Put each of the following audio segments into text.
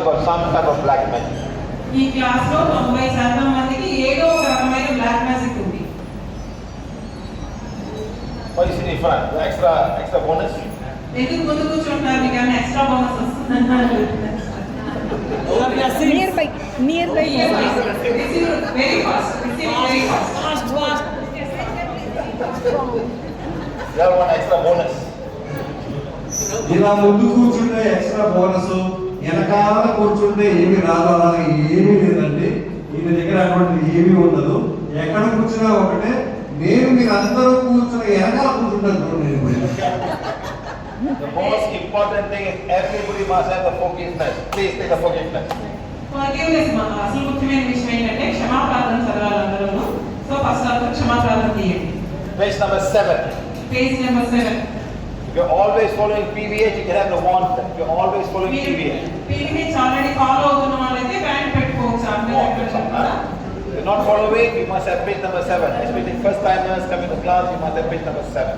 For some type of black magic. ఈ class లో 90% మందికి ఏదో ఒక రకమైన బ్లాక్ మ్యాజిక్ ఉంది. Why is it different? Extra bonus? ఎందుకు ముందు కూర్చుంటున్నారు? మీకు ఏమైనా ఎక్స్ట్రా బోనస్ వస్తుందన్నారు? Near by. Very fast. You have one extra bonus. ఇలా ముందు కూర్చుంటే ఎక్స్ట్రా బోనస్, వెనకాల కూర్చుంటే ఏమి రాదు, అలాగే ఏమీ లేదండి. ఈయన దగ్గర అటువంటి ఏమీ ఉండదు. ఎక్కడ కూర్చున్నా ఒకటే. నేను మీరు అందరూ కూర్చున్న వెనకాల కూర్చుంటాను చూడండి. The most important thing is everybody must have the forgiveness. Please take the forgiveness. Forgiveness అసలు ముఖ్యమైన విషయం ఏంటంటే క్షమాప్రార్థన చదవాలి అందరూ. సో ఫస్ట్ ఆఫ్ క్షమాప్రార్థన చేయండి. Page number 7. Page number 7. If you're always following PVH, you can have the wand. If you're always following PVH. PVH already follow అవుతున్న వాళ్ళైతే band పెట్టుకోవచ్చు. If you're not following, you must have page number 7. Especially first timers coming to class, you must have page number 7.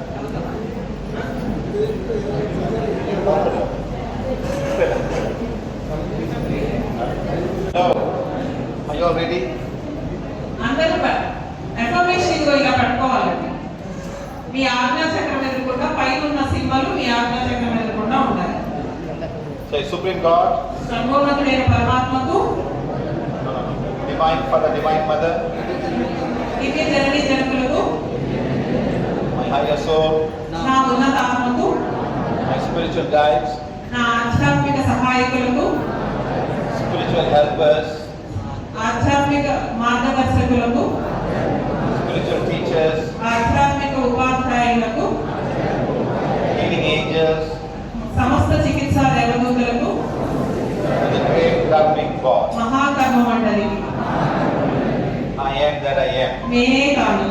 So, are you all ready? అందరూ affirmation ఇలా పట్టుకోవాలండి. మీ ఆజ్ఞా చక్రం ఎదుర్కొంటా పైన ఉన్న సింబల్ మీ ఆజ్ఞా చక్రం ఎదుర్కొంటా ఉండాలి. Say Supreme God, సర్వోన్నతుడైన పరమాత్మకు, Divine Father, Divine Mother, Divya Janani జనకులకు, my higher soul, నా ఉన్నత ఆత్మకు, my spiritual guides, నా ఆధ్యాత్మిక సహాయకులకు, spiritual helpers, ఆధ్యాత్మిక మార్గదర్శకులకు, spiritual teachers, ఆధ్యాత్మిక ఉపాధ్యాయులకు, healing angels, సమస్త చికిత్సా దేవదూతలకు, and the great governing God. మహాకర్మ మండలికి, I am that I am. నేనే కాను,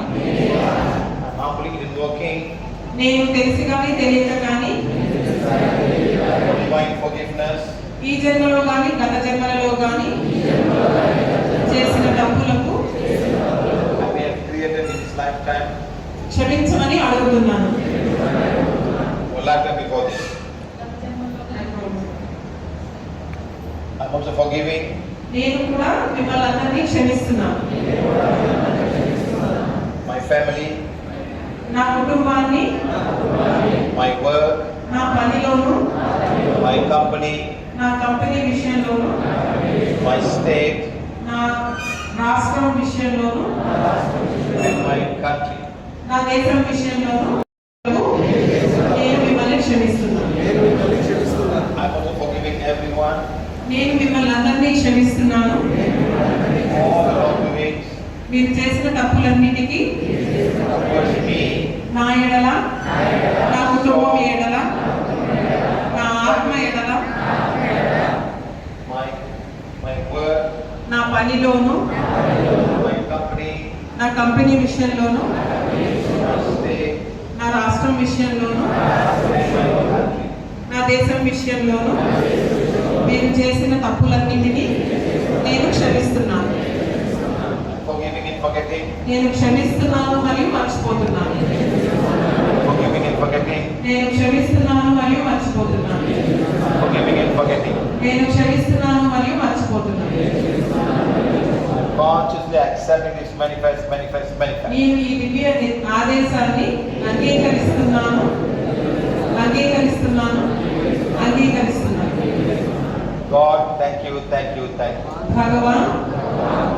I'm humbly invoking నేను తెలిసి కానీ తెలియక కానీ divine forgiveness ఈ జన్మలో కానీ గత జన్మలలో కానీ చేసిన తప్పులకు that we have created in this lifetime. క్షమించమని అడుగుతున్నాను. One lifetime before this. I'm also forgiving నేను కూడా మిమ్మల్ని అందరినీ క్షమిస్తున్నాను. my family, నా కుటుంబాన్ని, my work, నా పనిలోను, my company, నా కంపెనీ విషయంలోను, my state, నా రాష్ట్రం విషయంలోను, and my country. నా దేశం విషయంలోను నేను మిమ్మల్ని క్షమిస్తున్నాను. I'm also forgiving everyone, నేను మిమ్మల్ని అందరినీ క్షమిస్తున్నాను. all the wrongdoings మీరు చేసిన తప్పులన్నిటికీ towards me, నా ఎడల, నా కుటుంబం ఎడల, నా ఆత్మ ఎడల, my work, నా పనిలోను, my company, నా కంపెనీ విషయంలోను, my state, నా రాష్ట్రం విషయంలోను, and my country. నా దేశం విషయంలోను మీరు చేసిన తప్పులన్నింటినీ నేను క్షమిస్తున్నాను. Forgiving and forgetting, నేను క్షమిస్తున్నాను మరియు మర్చిపోతున్నాను. forgiving and forgetting, నేను క్షమిస్తున్నాను మరియు మర్చిపోతున్నాను. forgiving and forgetting. నేను క్షమిస్తున్నాను మరియు మర్చిపోతున్నాను. Consciously accepting this manifest. నేను ఈ దివ్య ఆదేశాన్ని అంగీకరిస్తున్నాను. God, thank you. భగవాన్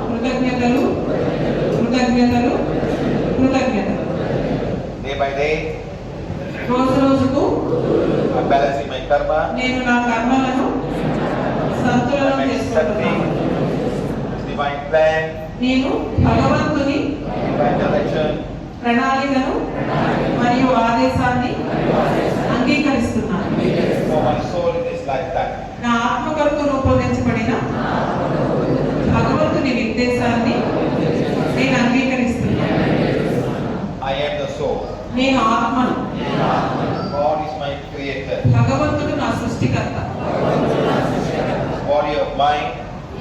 కృతజ్ఞతలు. Day by day, రోజుకు I'm balancing my karma, నేను నా కర్మలను సంతులనం I'm accepting చేసుకుంటున్నాను. His divine plan, నేను భగవంతుని divine direction, ప్రణాళికను మరియు ఆదేశాన్ని అంగీకరిస్తున్నాను. for my soul in this lifetime. నా ఆత్మ కొరకు రూపొందించబడిన భగవంతుని నిర్దేశాన్ని నేను అంగీకరిస్తున్నాను. I am the soul. నేను ఆత్మను. God is my creator. భగవంతుడు నా సృష్టికర్త. This body of mine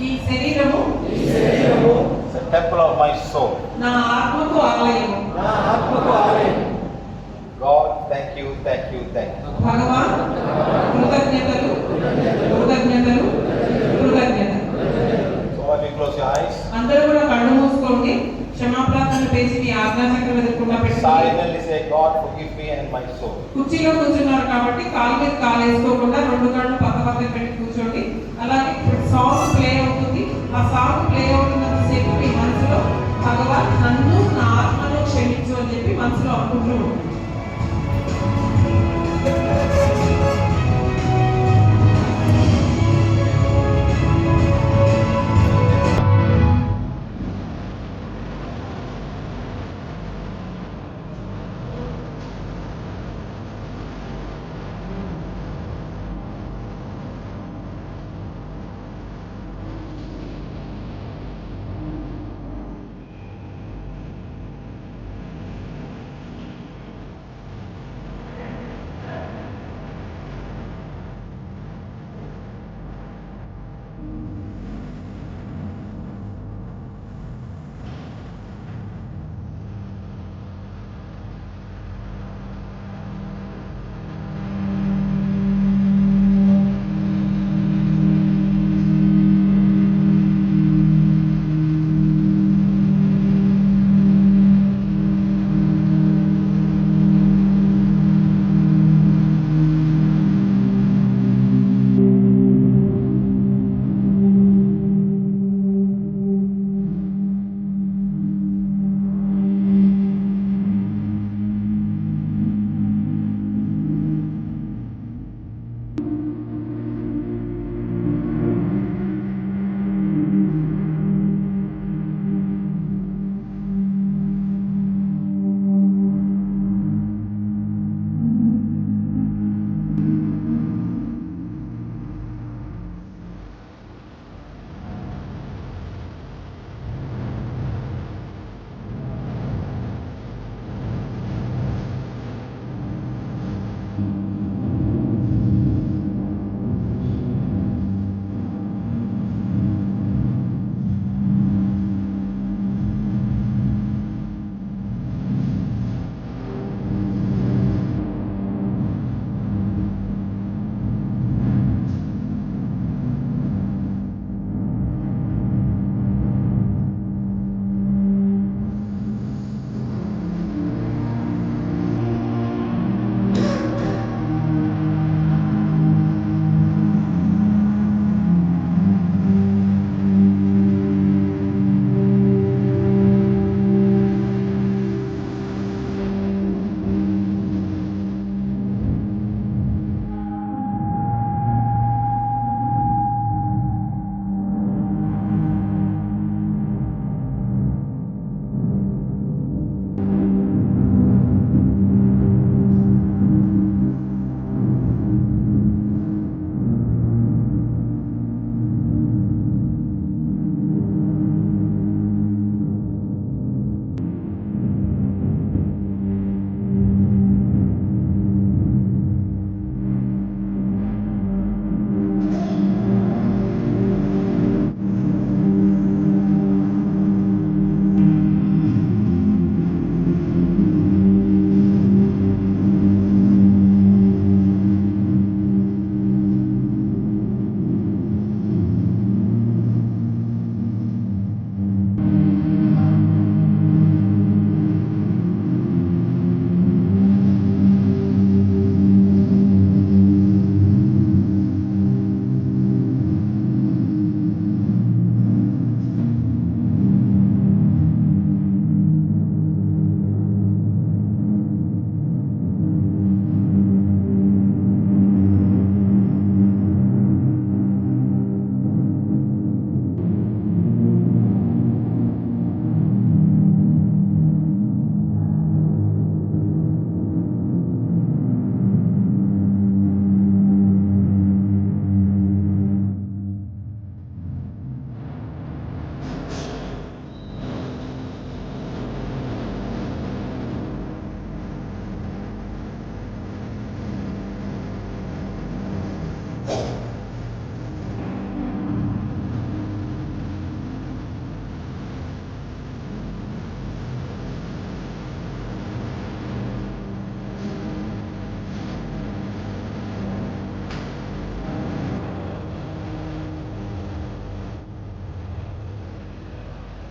ఈ శరీరము is a temple of my soul. నా ఆత్మకు ఆలయము. God, thank you. భగవాన్ కృతజ్ఞతలు. close your eyes. అందరూ కూడా కళ్ళు మూసుకోండి. క్షమాప్రార్థన పేసి మీ ఆజ్ఞాచక్రం ఎదుర్కొన్న పెట్టుకోండి. Silently say, God forgive me and my soul. కుర్చీలో కూర్చున్నారు కాబట్టి కాలు మీద కాలు వేసుకోకుండా రెండు కాళ్ళు పక్క పక్కన పెట్టి కూర్చోండి. అలాగే ఇప్పుడు సాంగ్ ప్లే అవుతుంది. ఆ సాంగ్ ప్లే అవుతున్నంతసేపు మీ మనసులో భగవాన్ నన్ను నా ఆత్మను క్షమించు అని చెప్పి మనసులో అనుకుంటూ ఉంటుంది.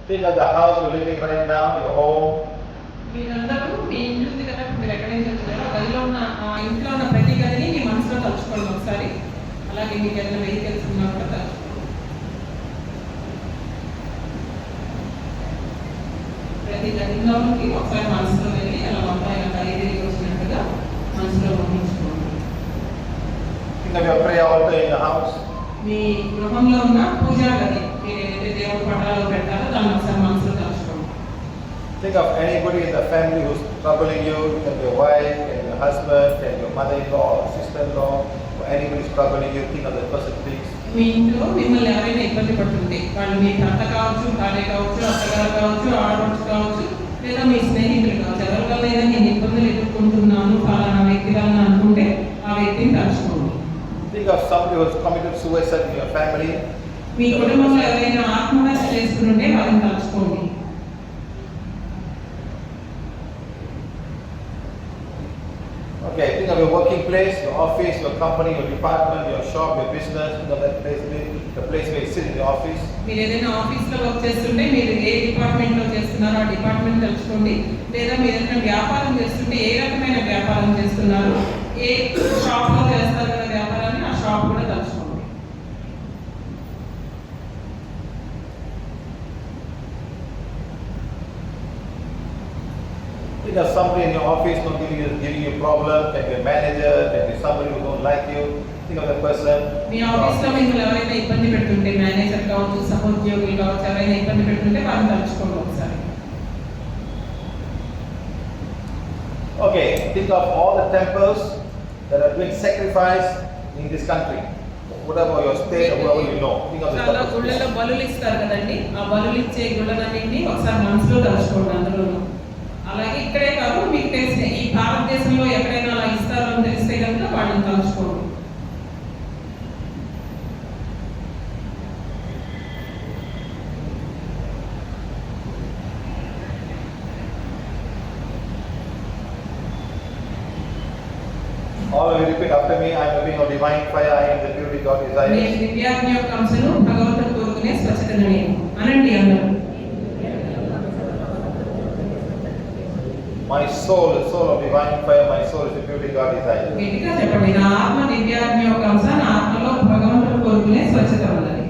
Think of the house you're living right now, your home. మీరందరూ మీ ఇల్లు ఉంది కదా, మీరు ఎక్కడి నుంచి వచ్చారో ఆ గదిలో ఉన్న ఆ ఇంట్లో ఉన్న ప్రతి గదిని మీ మనసులో తలుచుకోండి ఒకసారి. అలాగే మీకు ఏదైనా వెహికల్స్ ఉన్నా కూడా తలుచుకోండి. ప్రతి గదిలోకి ఒకసారి మనసులో వెళ్ళి అలా మొత్తం ఇలా తిరిగి వచ్చినట్టుగా మనసులో ఊహించుకోండి. Think of your prayer altar in the house. మీ గృహంలో ఉన్న పూజా గది మీరు ఏదైతే దేవుడి పటాలు పెడతారో దాన్ని ఒకసారి మనసులో తలుచుకోండి. Think of anybody in the family who's troubling you. Can be your wife, can be your husband, can be your mother-in-law, sister-in-law, or anybody who's troubling you. Think of that person, please. మీ ఇంట్లో మిమ్మల్ని ఎవరైనా ఇబ్బంది పడుతుంటే, వాళ్ళు మీ భర్త కావచ్చు, భార్య కావచ్చు, అత్తగారు కావచ్చు, ఆడవచ్చు కావచ్చు, లేదా మీ స్నేహితులు కావచ్చు, ఎవరి వల్ల అయినా నేను ఇబ్బందులు ఎదుర్కొంటున్నాను ఫలానా వ్యక్తి వల్ల అనుకుంటే ఆ వ్యక్తిని తలుచుకోండి. Think of somebody who's committed suicide in your family. మీ కుటుంబంలో ఎవరైనా ఆత్మహత్య చేసుకుంటే వారిని తలుచుకోండి. Okay, think of your working place, your office, your company, your department, your shop, your business. Think of that place, the place where you sit in the office. మీరు ఏదైనా ఆఫీస్లో work చేస్తుంటే మీరు ఏ డిపార్ట్మెంట్లో చేస్తున్నారో ఆ డిపార్ట్మెంట్ తలుచుకోండి. లేదా మీరు ఏదైనా వ్యాపారం చేస్తుంటే ఏ రకమైన వ్యాపారం చేస్తున్నారు, ఏ షాప్లో చేస్తారు కదా వ్యాపారాన్ని, ఆ షాప్ కూడా తలుచుకోండి. Think of somebody in your office not giving you problem. Can be a manager, can be somebody who don't like you. Think of that person. మీ ఆఫీస్లో మిమ్మల్ని ఎవరైనా ఇబ్బంది పెడుతుంటే, మేనేజర్ కావచ్చు, సహోద్యోగులు కావచ్చు, ఎవరైనా ఇబ్బంది పెడుతుంటే వారిని తలుచుకోండి ఒకసారి. Okay, think of all the temples that are doing sacrifice in this country. Whatever your state or whatever you know. Think of the చాలా temples. గుళ్ళలో బలులు ఇస్తారు కదండి, ఆ బలులు ఇచ్చే గుళ్ళనన్నింటినీ ఒకసారి మనసులో తలుచుకోండి అందులోనూ. అలాగే ఇక్కడే కాదు, మీకు తెలిసిన ఈ భారతదేశంలో ఎక్కడైనా అలా ఇస్తారో అని తెలిస్తే కనుక వాటిని తలుచుకోండి. All of you repeat after me. I am a being of divine fire. I am the purity God desires. నేను దివ్యాత్మ యొక్క అంశను భగవంతుడు కోరుకునే స్వచ్ఛతను నేను అనండి అందరూ. My soul, the soul of divine fire, my soul is the purity God desires. గట్టిగా చెప్పండి. నా ఆత్మ దివ్యాత్మ యొక్క అంశ, నా ఆత్మలో భగవంతుడు కోరుకునే స్వచ్ఛత ఉన్నది.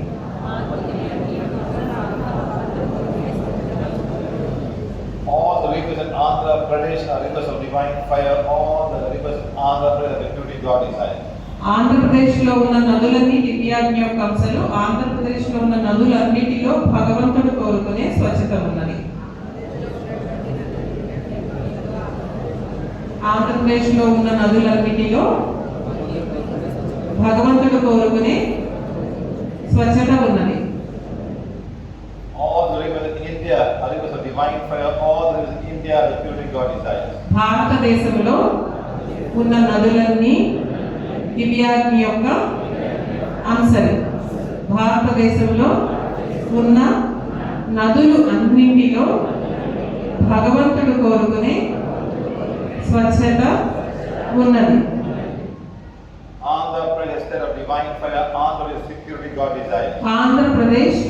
All the rivers in Andhra Pradesh are rivers of divine fire. All the rivers in Andhra Pradesh are the purity God desires. ఆంధ్రప్రదేశ్లో ఉన్న నదులన్నీ దివ్యాత్మ యొక్క అంశాలు. ఆంధ్రప్రదేశ్లో ఉన్న నదులన్నిటిలో భగవంతుడు కోరుకునే స్వచ్ఛత ఉన్నది. ఆంధ్రప్రదేశ్లో ఉన్న నదులన్నిటిలో భగవంతుడు కోరుకునే స్వచ్ఛత ఉన్నది. All the rivers in India are rivers of divine fire. All the rivers in India are the purity God desires. భారతదేశంలో ఉన్న నదులన్నీ దివ్యాగ్ని యొక్క అంశాలు. భారతదేశంలో ఉన్న నదులు అన్నింటిలో భగవంతుడు కోరుకునే స్వచ్ఛత ఉన్నది. Andhra Pradesh state of divine fire. Andhra Pradesh security God desires. Andhra Pradesh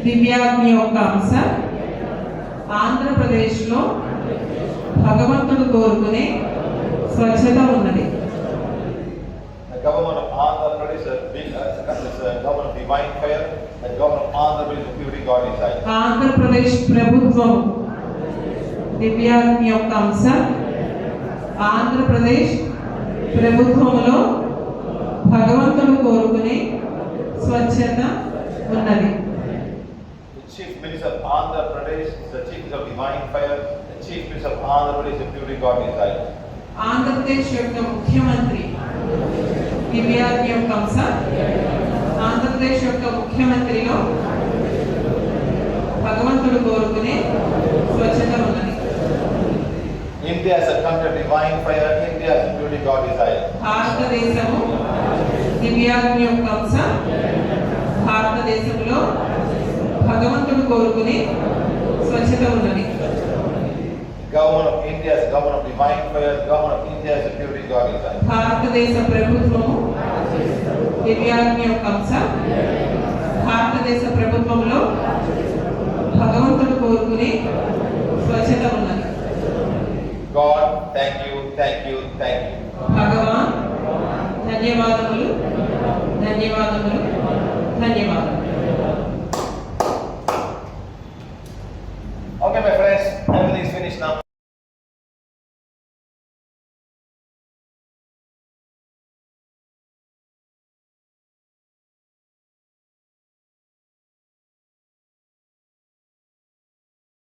దివ్యాగ్ని యొక్క అంశ. ఆంధ్రప్రదేశ్లో భగవంతుడు కోరుకునే స్వచ్ఛత ఉన్నది. The government of Andhra Pradesh is a government of divine fire. The government of Andhra Pradesh security God desires. Andhra Pradesh ప్రభుత్వం దివ్యాగ్ని యొక్క అంశ. ఆంధ్రప్రదేశ్ ప్రభుత్వంలో భగవంతుడు కోరుకునే స్వచ్ఛత ఉన్నది. The chief minister of Andhra Pradesh is the chief minister of divine fire. The chief minister of Andhra Pradesh is purity God desires. Andhra Pradesh యొక్క ముఖ్యమంత్రి దివ్యాగ్ని యొక్క అంశ. ఆంధ్రప్రదేశ్ యొక్క ముఖ్యమంత్రిలో భగవంతుడు కోరుకునే స్వచ్ఛత ఉన్నది. India is a country of divine fire. India is purity God desires. భారతదేశము దివ్యాగ్ని యొక్క అంశ. భారతదేశంలో భగవంతుడు కోరుకునే స్వచ్ఛత ఉన్నది. Government of India is government of divine fire. Government of India is purity God desires. భారతదేశ ప్రభుత్వము దివ్యాగ్ని యొక్క అంశ. భారతదేశ ప్రభుత్వంలో భగవంతుడు కోరుకునే స్వచ్ఛత ఉన్నది. God, thank you, thank you, thank you. Bhagavan